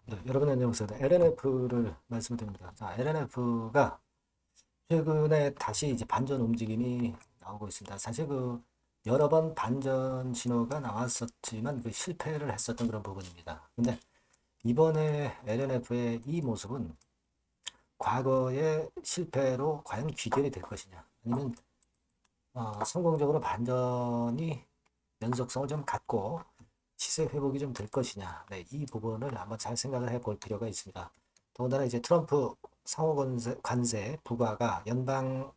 네, 여러분 안녕하세요. LNF를 말씀드립니다. 자, LNF가 최근에 다시 이제 반전 움직임이 나오고 있습니다. 사실 여러 번 반전 신호가 나왔었지만 실패를 했었던 그런 부분입니다. 근데 이번에 LNF의 이 모습은 과거의 실패로 과연 귀결이 될 것이냐, 아니면 성공적으로 반전이 연속성을 좀 갖고 시세 회복이 좀 될 것이냐. 네, 이 부분을 한번 잘 생각을 해볼 필요가 있습니다. 더군다나 이제 트럼프 상호관세 부과가 연방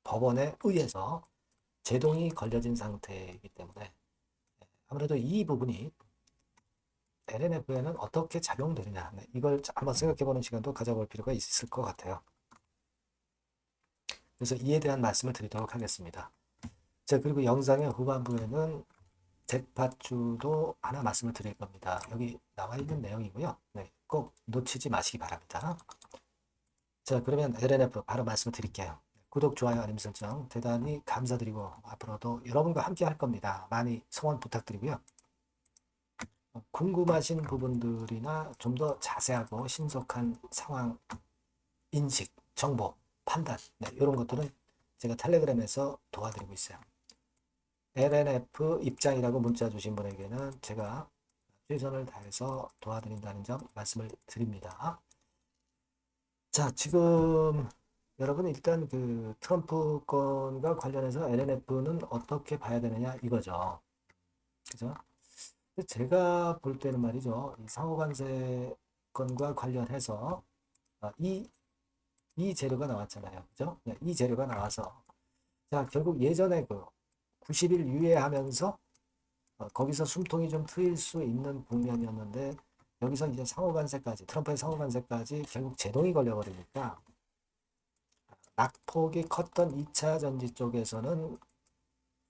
법원에 의해서 제동이 걸려진 상태이기 때문에 아무래도 이 부분이 LNF에는 어떻게 작용되느냐. 네, 이걸 한번 생각해보는 시간도 가져볼 필요가 있을 것 같아요. 그래서 이에 대한 말씀을 드리도록 하겠습니다. 자, 그리고 영상의 후반부에는 잭팟주도 하나 말씀을 드릴 겁니다. 여기 나와 있는 내용이고요. 네, 꼭 놓치지 마시기 바랍니다. 자, 그러면 LNF 바로 말씀을 드릴게요. 구독, 좋아요, 알림 설정 대단히 감사드리고 앞으로도 여러분과 함께 할 겁니다. 많이 성원 부탁드리고요. 궁금하신 부분들이나 좀 더 자세하고 신속한 상황 인식, 정보, 판단 네, 이런 것들은 제가 텔레그램에서 도와드리고 있어요. LNF 입장이라고 문자 주신 분에게는 제가 최선을 다해서 도와드린다는 점 말씀을 드립니다. 자, 지금 여러분 일단 트럼프 건과 관련해서 LNF는 어떻게 봐야 되느냐 이거죠. 그죠? 제가 볼 때는 말이죠. 이 상호관세 건과 관련해서 이 재료가 나왔잖아요. 그죠? 네, 이 재료가 나와서 자, 결국 예전에 90일 유예하면서 거기서 숨통이 좀 트일 수 있는 국면이었는데 여기서 이제 상호관세까지 트럼프의 상호관세까지 결국 제동이 걸려버리니까 낙폭이 컸던 2차 전지 쪽에서는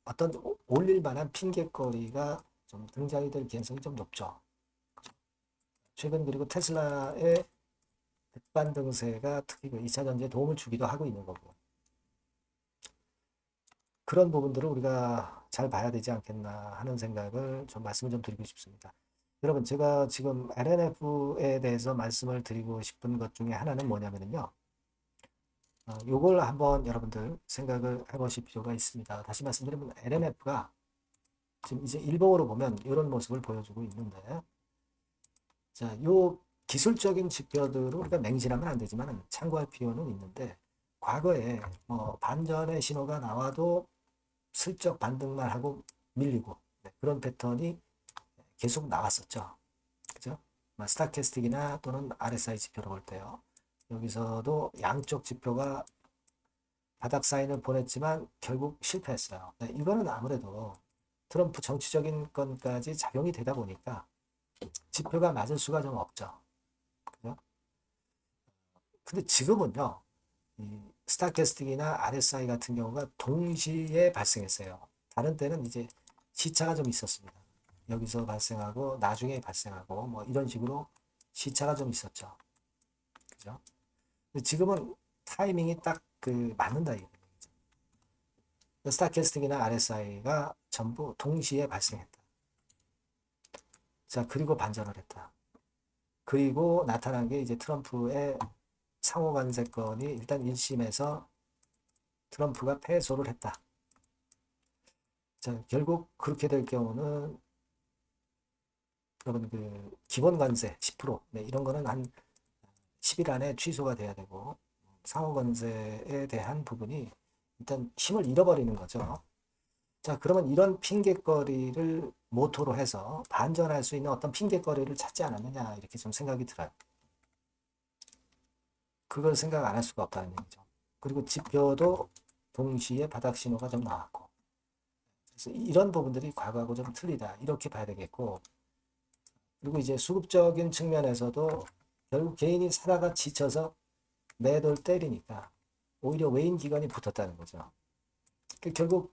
어떤 올릴 만한 핑계거리가 좀 등장이 될 가능성이 좀 높죠. 최근 그리고 테슬라의 백반 등세가 특히 2차 전지에 도움을 주기도 하고 있는 거고 그런 부분들을 우리가 잘 봐야 되지 않겠나 하는 생각을 좀 말씀을 좀 드리고 싶습니다. 여러분 제가 지금 LNF에 대해서 말씀을 드리고 싶은 것 중에 하나는 뭐냐면요. 요걸 한번 여러분들 생각을 해보실 필요가 있습니다. 다시 말씀드리면 LNF가 지금 이제 일봉으로 보면 이런 모습을 보여주고 있는데 자, 요 기술적인 지표들을 우리가 맹신하면 안 되지만 참고할 필요는 있는데 과거에 반전의 신호가 나와도 슬쩍 반등만 하고 밀리고 네, 그런 패턴이 계속 나왔었죠. 그죠? 스타캐스틱이나 또는 RSI 지표로 볼 때요. 여기서도 양쪽 지표가 바닥 사인을 보냈지만 결국 실패했어요. 네, 이거는 아무래도 트럼프 정치적인 건까지 작용이 되다 보니까 지표가 맞을 수가 좀 없죠. 그죠? 근데 지금은요, 이 스타캐스틱이나 RSI 같은 경우가 동시에 발생했어요. 다른 때는 이제 시차가 좀 있었습니다. 여기서 발생하고 나중에 발생하고 뭐 이런 식으로 시차가 좀 있었죠. 그죠? 근데 지금은 타이밍이 딱 맞는다 이거. 스타캐스틱이나 RSI가 전부 동시에 발생했다. 자, 그리고 반전을 했다. 그리고 나타난 게 이제 트럼프의 상호관세건이 일단 1심에서 트럼프가 패소를 했다. 자, 결국 그렇게 될 경우는 여러분 기본 관세 10% 네, 이런 거는 한 10일 안에 취소가 돼야 되고 상호관세에 대한 부분이 일단 힘을 잃어버리는 거죠. 자, 그러면 이런 핑계거리를 모토로 해서 반전할 수 있는 어떤 핑계거리를 찾지 않았느냐 이렇게 좀 생각이 들어요. 그걸 생각 안 할 수가 없다는 얘기죠. 그리고 지표도 동시에 바닥 신호가 좀 나왔고 그래서 이런 부분들이 과거하고 좀 틀리다 이렇게 봐야 되겠고 그리고 이제 수급적인 측면에서도 결국 개인이 사다가 지쳐서 매도를 때리니까 오히려 외인 기관이 붙었다는 거죠. 결국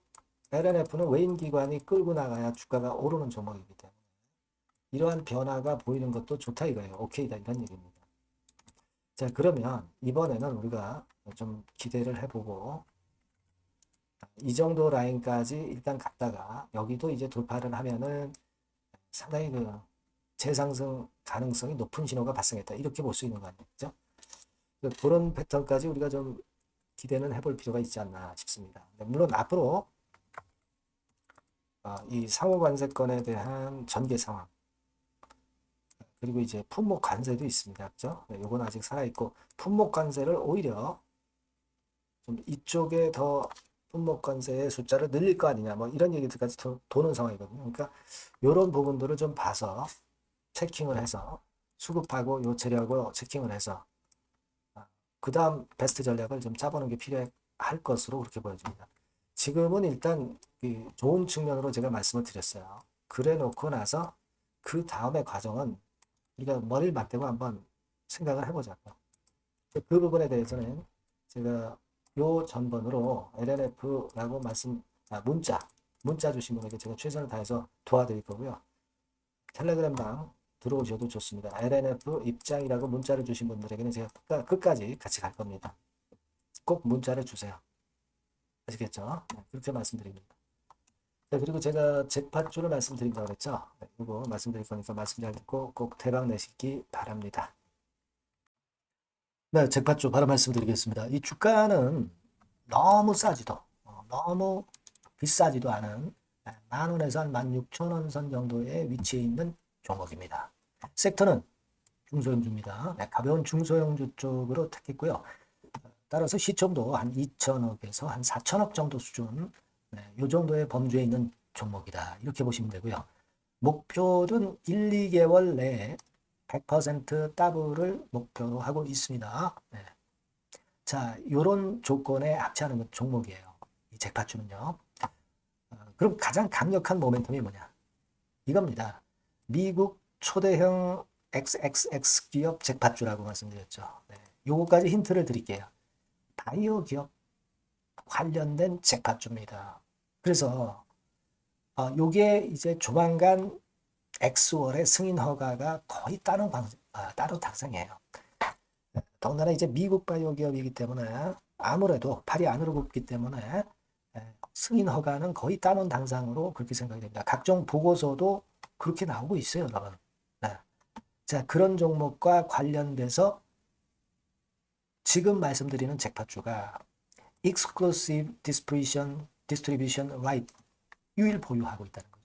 LNF는 외인 기관이 끌고 나가야 주가가 오르는 종목이기 때문에 이러한 변화가 보이는 것도 좋다 이거예요. 오케이다 이런 얘기입니다. 자, 그러면 이번에는 우리가 좀 기대를 해보고 이 정도 라인까지 일단 갔다가 여기도 이제 돌파를 하면은 상당히 재상승 가능성이 높은 신호가 발생했다. 이렇게 볼 수 있는 거 아니죠? 그런 패턴까지 우리가 좀 기대는 해볼 필요가 있지 않나 싶습니다. 물론 앞으로 이 상호관세권에 대한 전개 상황, 그리고 이제 품목 관세도 있습니다. 그죠? 요건 아직 살아있고, 품목 관세를 오히려 좀 이쪽에 더 품목 관세의 숫자를 늘릴 거 아니냐, 뭐 이런 얘기들까지 도는 상황이거든요. 그러니까 이런 부분들을 좀 봐서 체킹을 해서 수급하고 요체력을 체킹을 해서 그 다음 베스트 전략을 좀 짜보는 게 필요할 것으로 그렇게 보여집니다. 지금은 일단 좋은 측면으로 제가 말씀을 드렸어요. 그래 놓고 나서 그 다음의 과정은 우리가 머리를 맞대고 한번 생각을 해보자고. 그 부분에 대해서는 제가 요 전번으로 LNF라고 문자 주신 분에게 제가 최선을 다해서 도와드릴 거고요. 텔레그램방 들어오셔도 좋습니다. LNF 입장이라고 문자를 주신 분들에게는 제가 끝까지 같이 갈 겁니다. 꼭 문자를 주세요. 아시겠죠? 네, 그렇게 말씀드립니다. 네, 그리고 제가 잭팟주를 말씀드린다고 그랬죠? 네, 이거 말씀드릴 거니까 말씀 잘 듣고 꼭 대박 내시기 바랍니다. 네, 잭팟주 바로 말씀드리겠습니다. 이 주가는 너무 싸지도 너무 비싸지도 않은 10,000원에서 한 16,000원 선 정도의 위치에 있는 종목입니다. 섹터는 중소형주입니다. 네, 가벼운 중소형주 쪽으로 택했고요. 따라서 시총도 한 2천억에서 한 4천억 정도 수준, 이 정도의 범주에 있는 종목이다. 이렇게 보시면 되고요. 목표는 1, 2개월 내에 100% 더블을 목표로 하고 있습니다. 네. 자, 이런 조건에 합치하는 종목이에요. 이 잭팟주는요. 그럼 가장 강력한 모멘텀이 뭐냐? 이겁니다. 미국 초대형 XXX 기업 잭팟주라고 말씀드렸죠. 네. 요거까지 힌트를 드릴게요. 바이오 기업 관련된 잭팟주입니다. 그래서 요게 이제 조만간 엑스월의 승인 허가가 거의 따로 당상이에요. 더군다나 이제 미국 바이오 기업이기 때문에 아무래도 팔이 안으로 굽기 때문에 승인 허가는 거의 따놓은 당상으로 그렇게 생각이 됩니다. 각종 보고서도 그렇게 나오고 있어요, 여러분. 네. 자, 그런 종목과 관련돼서 지금 말씀드리는 잭팟주가 Exclusive Distribution Right 유일 보유하고 있다는 거죠.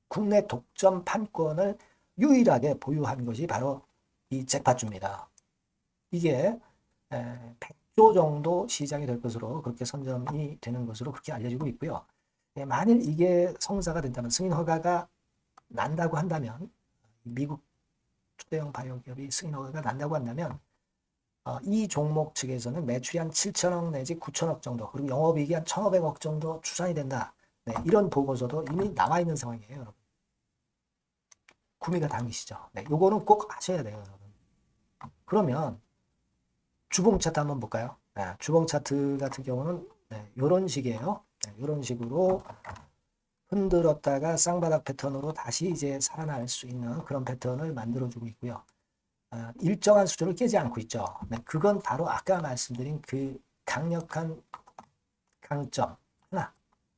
국내 독점 판권을 유일하게 보유한 것이 바로 이 잭팟주입니다. 이게 100조 정도 시장이 될 것으로 그렇게 선점이 되는 것으로 그렇게 알려지고 있고요. 만일 이게 성사가 된다면 승인 허가가 난다고 한다면 미국 초대형 바이오 기업이 승인 허가가 난다고 한다면 이 종목 측에서는 매출이 한 7천억 내지 9천억 정도 그리고 영업이익이 한 1,500억 정도 추산이 된다. 네, 이런 보고서도 이미 나와 있는 상황이에요, 여러분. 구미가 당기시죠. 네, 요거는 꼭 아셔야 돼요, 여러분. 그러면 주봉 차트 한번 볼까요? 네, 주봉 차트 같은 경우는 이런 식이에요. 네, 이런 식으로 흔들었다가 쌍바닥 패턴으로 다시 이제 살아날 수 있는 그런 패턴을 만들어주고 있고요. 일정한 수준을 깨지 않고 있죠. 네, 그건 바로 아까 말씀드린 그 강력한 강점 하나,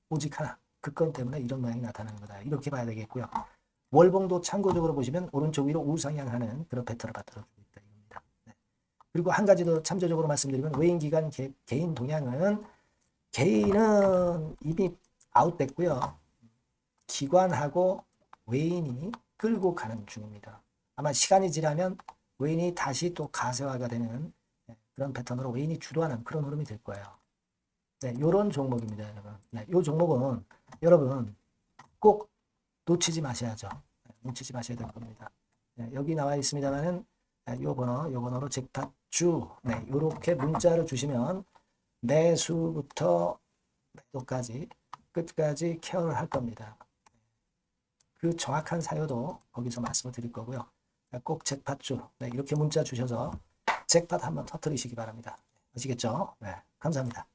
오직 하나, 그 건 때문에 이런 모양이 나타나는 거다. 이렇게 봐야 되겠고요. 월봉도 참고적으로 보시면 오른쪽 위로 우상향하는 그런 패턴을 만들어주고 있다. 이겁니다. 네. 그리고 한 가지 더 참조적으로 말씀드리면 외인 기관 개인 동향은 개인은 이미 아웃됐고요. 기관하고 외인이 끌고 가는 중입니다. 아마 시간이 지나면 외인이 다시 또 가세화가 되는 그런 패턴으로 외인이 주도하는 그런 흐름이 될 거예요. 네, 요런 종목입니다, 여러분. 네, 요 종목은 여러분 꼭 놓치지 마셔야죠. 네, 놓치지 마셔야 될 겁니다. 네, 여기 나와 있습니다만은 요 번호로 잭팟주 네, 요렇게 문자를 주시면 매수부터 매도까지 끝까지 케어를 할 겁니다. 그 정확한 사유도 거기서 말씀을 드릴 거고요. 꼭 잭팟주 네, 이렇게 문자 주셔서 잭팟 한번 터뜨리시기 바랍니다. 아시겠죠? 네, 감사합니다.